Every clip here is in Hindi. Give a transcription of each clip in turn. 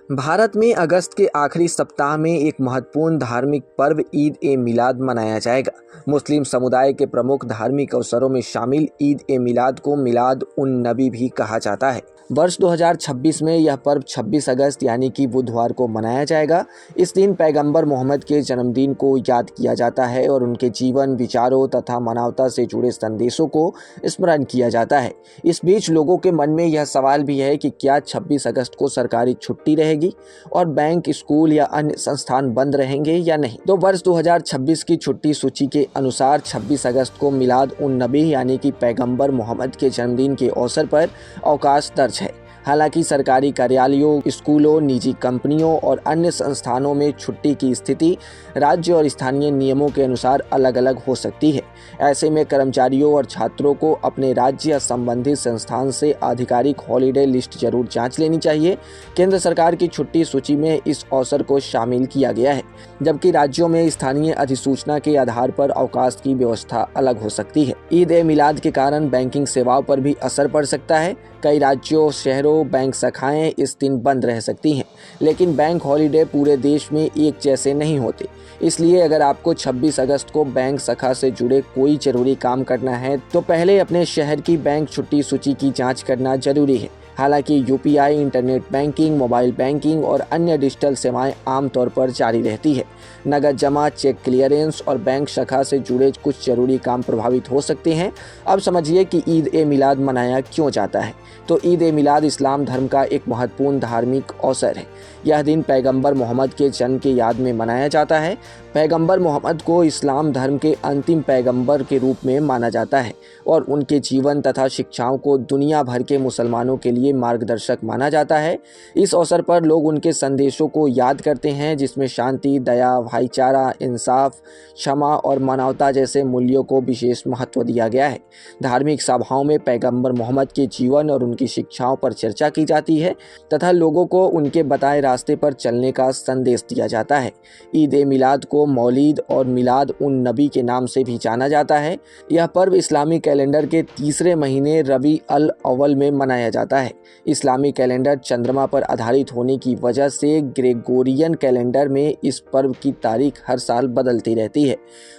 भारत में अगस्त के आखिरी सप्ताह में एक महत्वपूर्ण धार्मिक पर्व ईद ए मिलाद मनाया जाएगा। मुस्लिम समुदाय के प्रमुख धार्मिक अवसरों में शामिल ईद ए मिलाद को मिलाद उन नबी भी कहा जाता है। वर्ष 2026 में यह पर्व 26 अगस्त यानी कि बुधवार को मनाया जाएगा। इस दिन पैगंबर मोहम्मद के जन्मदिन को याद किया जाता है और उनके जीवन, विचारों तथा मानवता से जुड़े संदेशों को स्मरण किया जाता है। इस बीच लोगों के मन में यह सवाल भी है कि क्या 26 अगस्त को सरकारी छुट्टी रहेगी और बैंक, स्कूल या अन्य संस्थान बंद रहेंगे या नहीं। तो वर्ष 2026 की छुट्टी सूची के अनुसार 26 अगस्त को मिलाद उन नबी यानी कि पैगंबर मोहम्मद के जन्मदिन के अवसर पर अवकाश दर्ज है। हालांकि सरकारी कार्यालयों, स्कूलों, निजी कंपनियों और अन्य संस्थानों में छुट्टी की स्थिति राज्य और स्थानीय नियमों के अनुसार अलग अलग हो सकती है। ऐसे में कर्मचारियों और छात्रों को अपने राज्य या संबंधित संस्थान से आधिकारिक हॉलिडे लिस्ट जरूर जांच लेनी चाहिए। केंद्र सरकार की छुट्टी सूची में इस अवसर को शामिल किया गया है, जबकि राज्यों में स्थानीय अधिसूचना के आधार पर अवकाश की व्यवस्था अलग हो सकती है। ईद ए मिलाद के कारण बैंकिंग सेवाओं पर भी असर पड़ सकता है। कई राज्यों, शहरों, बैंक शाखाएं इस दिन बंद रह सकती हैं, लेकिन बैंक हॉलिडे पूरे देश में एक जैसे नहीं होते। इसलिए अगर आपको 26 अगस्त को बैंक शाखा से जुड़े कोई जरूरी काम करना है तो पहले अपने शहर की बैंक छुट्टी सूची की जांच करना जरूरी है। हालांकि UPI, internet banking, mobile banking और अन्य डिजिटल सेवाएं आमतौर पर जारी रहती है। नगद जमा, चेक क्लियरेंस और बैंक शाखा से जुड़े कुछ जरूरी काम प्रभावित हो सकते हैं। अब समझिए कि ईद ए मिलाद मनाया क्यों जाता है। तो ईद ए मिलाद इस्लाम धर्म का एक महत्वपूर्ण धार्मिक अवसर है। यह दिन पैगंबर मोहम्मद के जन्म के याद में मनाया जाता है। पैगंबर मोहम्मद को इस्लाम धर्म के अंतिम पैगंबर के रूप में माना जाता है और उनके जीवन तथा शिक्षाओं को दुनिया भर के मुसलमानों के लिए मार्गदर्शक माना जाता है। इस अवसर पर लोग उनके संदेशों को याद करते हैं, जिसमें शांति, दया, भाईचारा, इंसाफ, क्षमा और मानवता जैसे मूल्यों को विशेष महत्व दिया गया है। धार्मिक सभाओं में पैगंबर मोहम्मद के जीवन और उनकी शिक्षाओं पर चर्चा की जाती है तथा लोगों को उनके बताए रास्ते पर चलने का संदेश दिया जाता है। ईद ए मिलाद को मौलीद और मिलाद उन नबी के नाम से भी जाना जाता है। यह पर्व इस्लामी कैलेंडर के तीसरे महीने रबी अल अव्वल में मनाया जाता है। इस्लामी कैलेंडर चंद्रमा पर आधारित होने की वजह से ग्रेगोरियन कैलेंडर में इस पर्व की तारीख हर साल बदलती रहती है।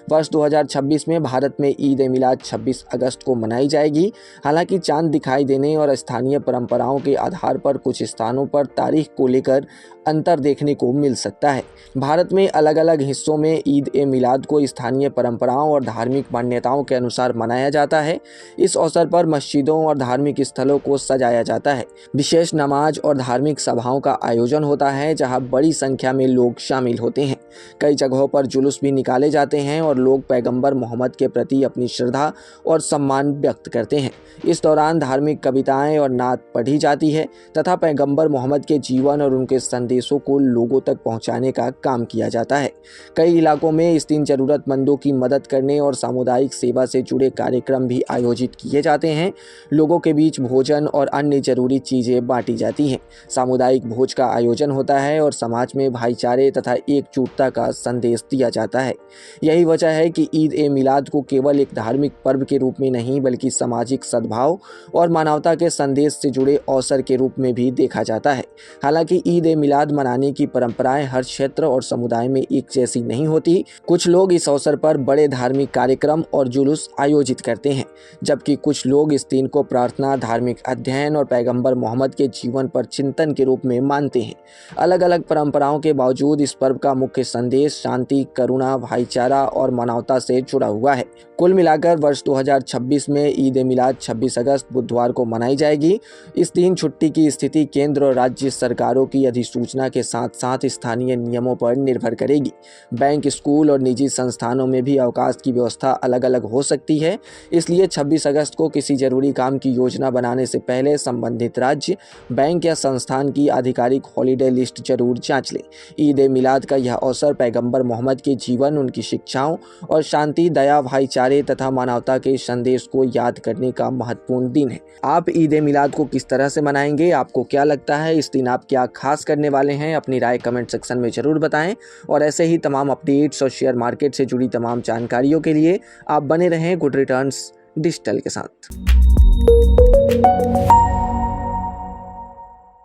वर्ष 2026 में भारत में ईद ए मिलाद 26 अगस्त को मनाई जाएगी। हालांकि चांद दिखाई देने और स्थानीय परंपराओं के आधार पर कुछ स्थानों पर तारीख को लेकर अंतर देखने को मिल सकता है। भारत में अलग अलग हिस्सों में ईद ए मिलाद को स्थानीय परंपराओं और धार्मिक मान्यताओं के अनुसार मनाया जाता है। इस अवसर पर मस्जिदों और धार्मिक स्थलों को सजाया जाता है। विशेष नमाज और धार्मिक सभाओं का आयोजन होता है, जहां बड़ी संख्या में लोग शामिल होते हैं। कई जगहों पर जुलूस भी निकाले जाते हैं और लोग पैगंबर मोहम्मद के प्रति अपनी श्रद्धा और सम्मान व्यक्त करते हैं। इस दौरान धार्मिक कविताएं और नात पढ़ी जाती है तथा पैगंबर मोहम्मद के जीवन और उनके संदेशों को लोगों तक पहुंचाने का काम किया जाता है। कई इलाकों में इस दिन जरूरतमंदों की मदद करने और सामुदायिक सेवा से जुड़े कार्यक्रम भी आयोजित किए जाते हैं। लोगों के बीच भोजन और अन्य जरूरी चीजें बांटी जाती हैं। सामुदायिक भोज का आयोजन होता है और समाज में भाईचारे तथा एकजुटता का संदेश दिया जाता है। यही वजह है कि ईद ए मिलाद को केवल एक धार्मिक पर्व के रूप में नहीं बल्कि सामाजिक सद्भाव और मानवता के संदेश से जुड़े अवसर के रूप में भी देखा जाता है। हालांकि ईद ए मिलाद मनाने की परंपराएं हर क्षेत्र और समुदाय में एक जैसी नहीं होती। कुछ लोग इस अवसर पर बड़े धार्मिक कार्यक्रम और जुलूस आयोजित करते हैं, जबकि कुछ लोग इस दिन को प्रार्थना, धार्मिक अध्ययन और पैगंबर मोहम्मद के जीवन पर चिंतन के रूप में मानते हैं। अलग अलग परंपराओं के बावजूद इस पर्व का मुख्य संदेश शांति, करुणा, भाईचारा और मानवता से जुड़ा हुआ है। कुल मिलाकर वर्ष 2026 में ईद ए मिलाद 26 अगस्त बुधवार को मनाई जाएगी। इस दिन छुट्टी की स्थिति केंद्र और राज्य सरकारों की अधिसूचना के साथ साथ स्थानीय नियमों पर निर्भर करेगी। बैंक, स्कूल और निजी संस्थानों में भी अवकाश की व्यवस्था अलग अलग हो सकती है। इसलिए 26 अगस्त को किसी जरूरी काम की योजना बनाने से पहले संबंधित राज्य, बैंक या संस्थान की आधिकारिक हॉलिडे लिस्ट जरूर जांच लें। ईद ए मिलाद का यह अवसर पैगंबर मोहम्मद के जीवन, उनकी शिक्षाओं और शांति, दया, भाईचारे तथा मानवता के संदेश को याद करने का महत्वपूर्ण दिन है। आप ईद ए मिलाद को किस तरह से मनाएंगे? आपको क्या लगता है इस दिन आप क्या खास करने वाले हैं? अपनी राय कमेंट सेक्शन में जरूर बताएं और ऐसे ही तमाम अपडेट्स और शेयर मार्केट से जुड़ी तमाम जानकारियों के लिए आप बने रहें गुड रिटर्न्स डिजिटल के साथ।